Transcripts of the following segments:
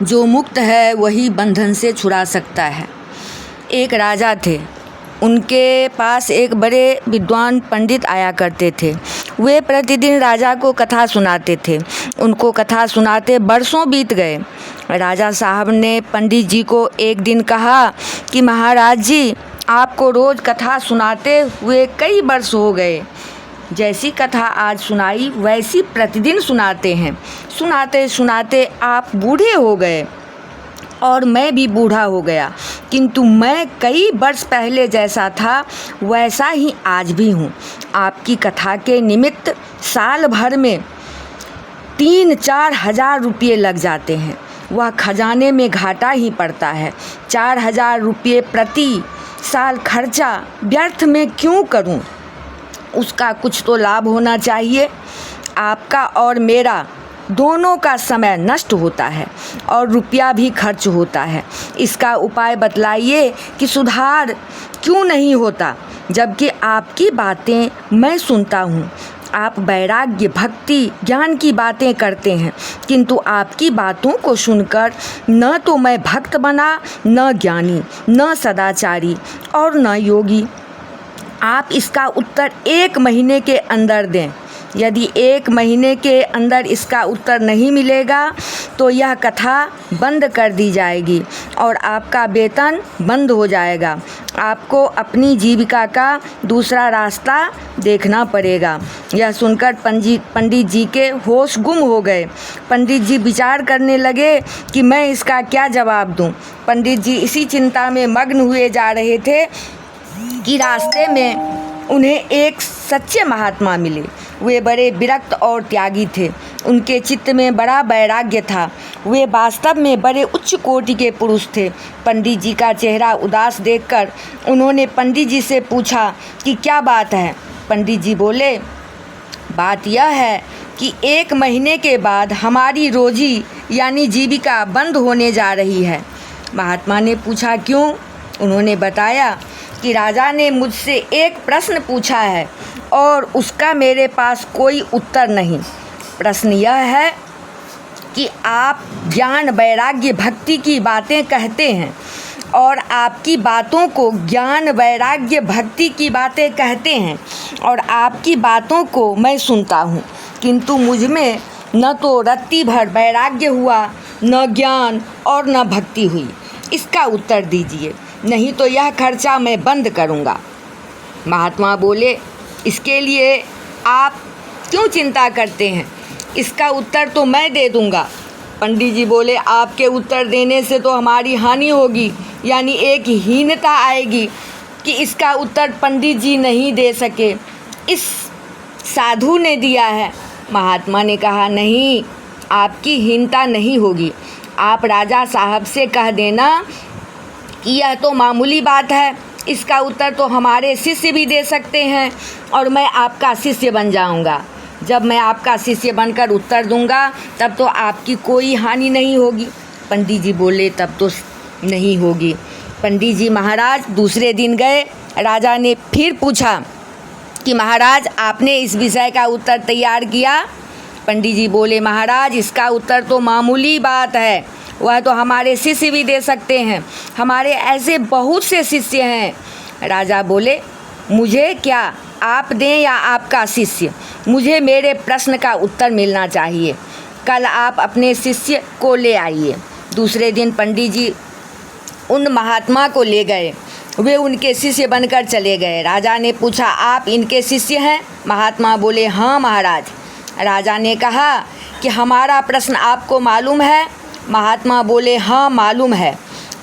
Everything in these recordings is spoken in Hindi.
जो मुक्त है वही बंधन से छुड़ा सकता है। एक राजा थे, उनके पास एक बड़े विद्वान पंडित आया करते थे। वे प्रतिदिन राजा को कथा सुनाते थे। उनको कथा सुनाते बरसों बीत गए। राजा साहब ने पंडित जी को एक दिन कहा कि महाराज जी, आपको रोज़ कथा सुनाते हुए कई वर्ष हो गए। जैसी कथा आज सुनाई वैसी प्रतिदिन सुनाते हैं। सुनाते सुनाते आप बूढ़े हो गए और मैं भी बूढ़ा हो गया, किंतु मैं कई वर्ष पहले जैसा था वैसा ही आज भी हूँ। आपकी कथा के निमित्त साल भर में 3-4 हज़ार रुपये लग जाते हैं। वह खजाने में घाटा ही पड़ता है। 4 हज़ार रुपये प्रति साल खर्चा व्यर्थ में क्यों करूं? उसका कुछ तो लाभ होना चाहिए। आपका और मेरा दोनों का समय नष्ट होता है और रुपया भी खर्च होता है। इसका उपाय बतलाइए कि सुधार क्यों नहीं होता, जबकि आपकी बातें मैं सुनता हूँ। आप वैराग्य, भक्ति, ज्ञान की बातें करते हैं, किंतु आपकी बातों को सुनकर न तो मैं भक्त बना, न ज्ञानी, न सदाचारी और न योगी। आप इसका उत्तर 1 महीने के अंदर दें। यदि 1 महीने के अंदर इसका उत्तर नहीं मिलेगा तो यह कथा बंद कर दी जाएगी और आपका वेतन बंद हो जाएगा। आपको अपनी जीविका का दूसरा रास्ता देखना पड़ेगा। यह सुनकर पंडित जी के होश गुम हो गए। पंडित जी विचार करने लगे कि मैं इसका क्या जवाब दूं। पंडित जी इसी चिंता में मग्न हुए जा रहे थे कि रास्ते में उन्हें एक सच्चे महात्मा मिले। वे बड़े विरक्त और त्यागी थे। उनके चित्त में बड़ा वैराग्य था। वे वास्तव में बड़े उच्च कोटि के पुरुष थे। पंडित जी का चेहरा उदास देखकर उन्होंने पंडित जी से पूछा कि क्या बात है। पंडित जी बोले, बात यह है कि 1 महीने के बाद हमारी रोजी यानी जीविका बंद होने जा रही है। महात्मा ने पूछा क्यों? उन्होंने बताया कि राजा ने मुझसे एक प्रश्न पूछा है और उसका मेरे पास कोई उत्तर नहीं। प्रश्न यह है कि आप ज्ञान, वैराग्य, भक्ति की बातें कहते हैं और आपकी बातों को ज्ञान, वैराग्य, भक्ति की बातें कहते हैं और आपकी बातों को मैं सुनता हूँ, किंतु मुझ में न तो रत्ती भर वैराग्य हुआ, न ज्ञान और न भक्ति हुई। इसका उत्तर दीजिए, नहीं तो यह खर्चा मैं बंद करूँगा। महात्मा बोले, इसके लिए आप क्यों चिंता करते हैं? इसका उत्तर तो मैं दे दूँगा। पंडित जी बोले, आपके उत्तर देने से तो हमारी हानि होगी, यानी एक हीनता आएगी कि इसका उत्तर पंडित जी नहीं दे सके, इस साधु ने दिया है। महात्मा ने कहा, नहीं, आपकी हीनता नहीं होगी। आप राजा साहब से कह देना कि यह तो मामूली बात है, इसका उत्तर तो हमारे शिष्य भी दे सकते हैं और मैं आपका शिष्य बन जाऊंगा। जब मैं आपका शिष्य बनकर उत्तर दूंगा तब तो आपकी कोई हानि नहीं होगी। पंडित जी बोले, तब तो नहीं होगी। पंडित जी महाराज दूसरे दिन गए। राजा ने फिर पूछा कि महाराज, आपने इस विषय का उत्तर तैयार किया? पंडित जी बोले, महाराज, इसका उत्तर तो मामूली बात है, वह तो हमारे शिष्य भी दे सकते हैं, हमारे ऐसे बहुत से शिष्य हैं। राजा बोले, मुझे क्या, आप दें या आपका शिष्य, मुझे मेरे प्रश्न का उत्तर मिलना चाहिए। कल आप अपने शिष्य को ले आइए। दूसरे दिन पंडित जी उन महात्मा को ले गए। वे उनके शिष्य बनकर चले गए। राजा ने पूछा, आप इनके शिष्य हैं? महात्मा बोले, हाँ महाराज। राजा ने कहा कि हमारा प्रश्न आपको मालूम है? महात्मा बोले, हाँ मालूम है।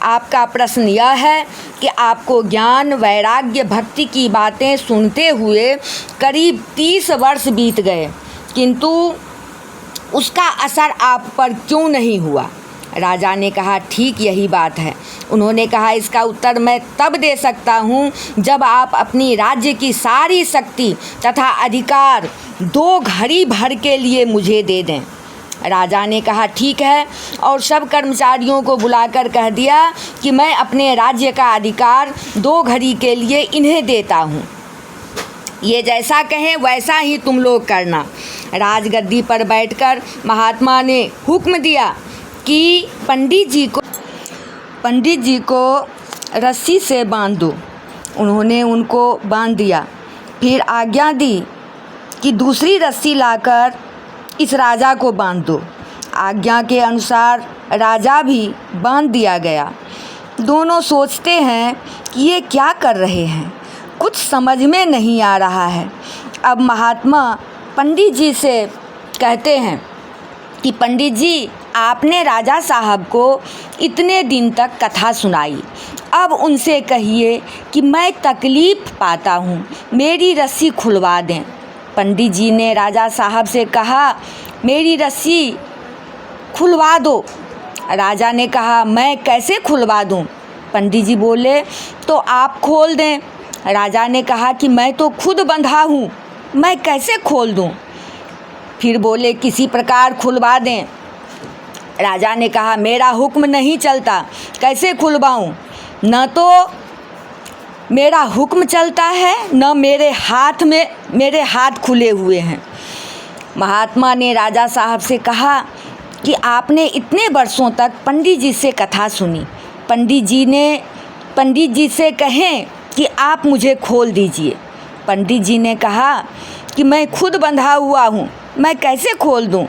आपका प्रश्न यह है कि आपको ज्ञान, वैराग्य, भक्ति की बातें सुनते हुए करीब 30 वर्ष बीत गए, किंतु उसका असर आप पर क्यों नहीं हुआ? राजा ने कहा, ठीक यही बात है। उन्होंने कहा, इसका उत्तर मैं तब दे सकता हूँ जब आप अपनी राज्य की सारी शक्ति तथा अधिकार 2 घड़ी भर के लिए मुझे दे दें। राजा ने कहा, ठीक है, और सब कर्मचारियों को बुलाकर कह दिया कि मैं अपने राज्य का अधिकार 2 घड़ी के लिए इन्हें देता हूँ। ये जैसा कहें वैसा ही तुम लोग करना। राजगद्दी पर बैठकर महात्मा ने हुक्म दिया कि पंडित जी को रस्सी से बांध दो। उन्होंने उनको बांध दिया, फिर आज्ञा दी कि दूसरी रस्सी लाकर इस राजा को बांध दो। आज्ञा के अनुसार राजा भी बांध दिया गया। दोनों सोचते हैं कि ये क्या कर रहे हैं, कुछ समझ में नहीं आ रहा है। अब महात्मा पंडित जी से कहते हैं कि पंडित जी, आपने राजा साहब को इतने दिन तक कथा सुनाई, अब उनसे कहिए कि मैं तकलीफ़ पाता हूँ, मेरी रस्सी खुलवा दें। पंडित जी ने राजा साहब से कहा, मेरी रस्सी खुलवा दो। राजा ने कहा, मैं कैसे खुलवा दूँ? पंडित जी बोले, तो आप खोल दें। राजा ने कहा कि मैं तो खुद बंधा हूँ, मैं कैसे खोल दूँ? फिर बोले, किसी प्रकार खुलवा दें। राजा ने कहा, मेरा हुक्म नहीं चलता, कैसे खुलवाऊँ? न तो मेरा हुक्म चलता है, न मेरे हाथ खुले हुए हैं। महात्मा ने राजा साहब से कहा कि आपने इतने वर्षों तक पंडित जी से कथा सुनी, पंडित जी से कहें कि आप मुझे खोल दीजिए। पंडित जी ने कहा कि मैं खुद बंधा हुआ हूँ, मैं कैसे खोल दूँ?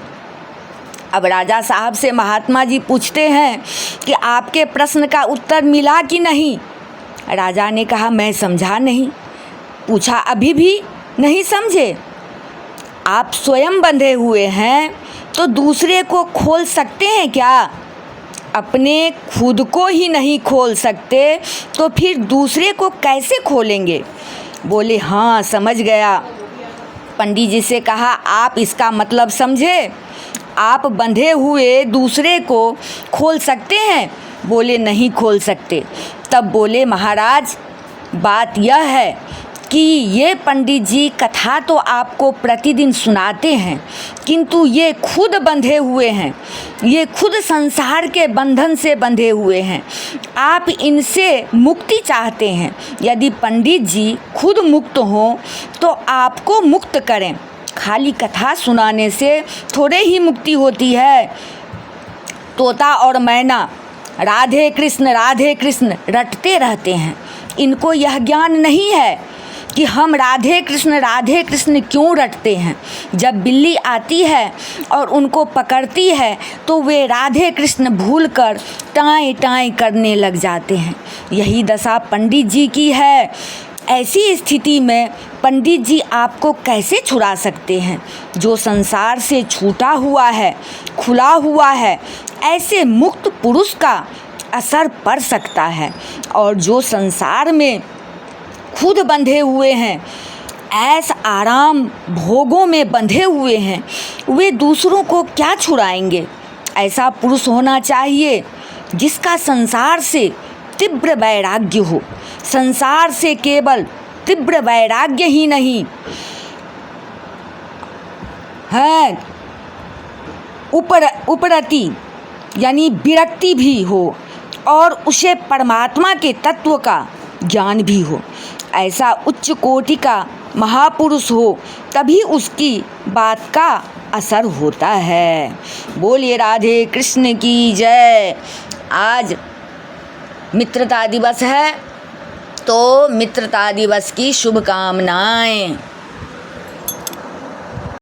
अब राजा साहब से महात्मा जी पूछते हैं कि आपके प्रश्न का उत्तर मिला कि नहीं? राजा ने कहा, मैं समझा नहीं। पूछा, अभी भी नहीं समझे? आप स्वयं बंधे हुए हैं तो दूसरे को खोल सकते हैं क्या? अपने खुद को ही नहीं खोल सकते तो फिर दूसरे को कैसे खोलेंगे? बोले, हाँ समझ गया। पंडित जी से कहा, आप इसका मतलब समझे? आप बंधे हुए दूसरे को खोल सकते हैं? बोले, नहीं खोल सकते। तब बोले, महाराज बात यह है कि ये पंडित जी कथा तो आपको प्रतिदिन सुनाते हैं, किंतु ये खुद बंधे हुए हैं, ये खुद संसार के बंधन से बंधे हुए हैं। आप इनसे मुक्ति चाहते हैं। यदि पंडित जी खुद मुक्त हों तो आपको मुक्त करें। खाली कथा सुनाने से थोड़े ही मुक्ति होती है। तोता और मैना राधे कृष्ण रटते रहते हैं। इनको यह ज्ञान नहीं है कि हम राधे कृष्ण क्यों रटते हैं। जब बिल्ली आती है और उनको पकड़ती है तो वे राधे कृष्ण भूलकर टाएं टाएं करने लग जाते हैं। यही दशा पंडित जी की है। ऐसी स्थिति में पंडित जी आपको कैसे छुड़ा सकते हैं? जो संसार से छूटा हुआ है, खुला हुआ है, ऐसे मुक्त पुरुष का असर पड़ सकता है। और जो संसार में खुद बंधे हुए हैं, ऐस आराम भोगों में बंधे हुए हैं, वे दूसरों को क्या छुड़ाएंगे? ऐसा पुरुष होना चाहिए जिसका संसार से तीव्र वैराग्य हो। संसार से केवल तीव्र वैराग्य ही नहीं है, उपरति यानी विरक्ति भी हो और उसे परमात्मा के तत्व का ज्ञान भी हो। ऐसा उच्च कोटि का महापुरुष हो, तभी उसकी बात का असर होता है। बोलिए राधे कृष्ण की जय। आज मित्रता दिवस है, तो मित्रता दिवस की शुभकामनाएं।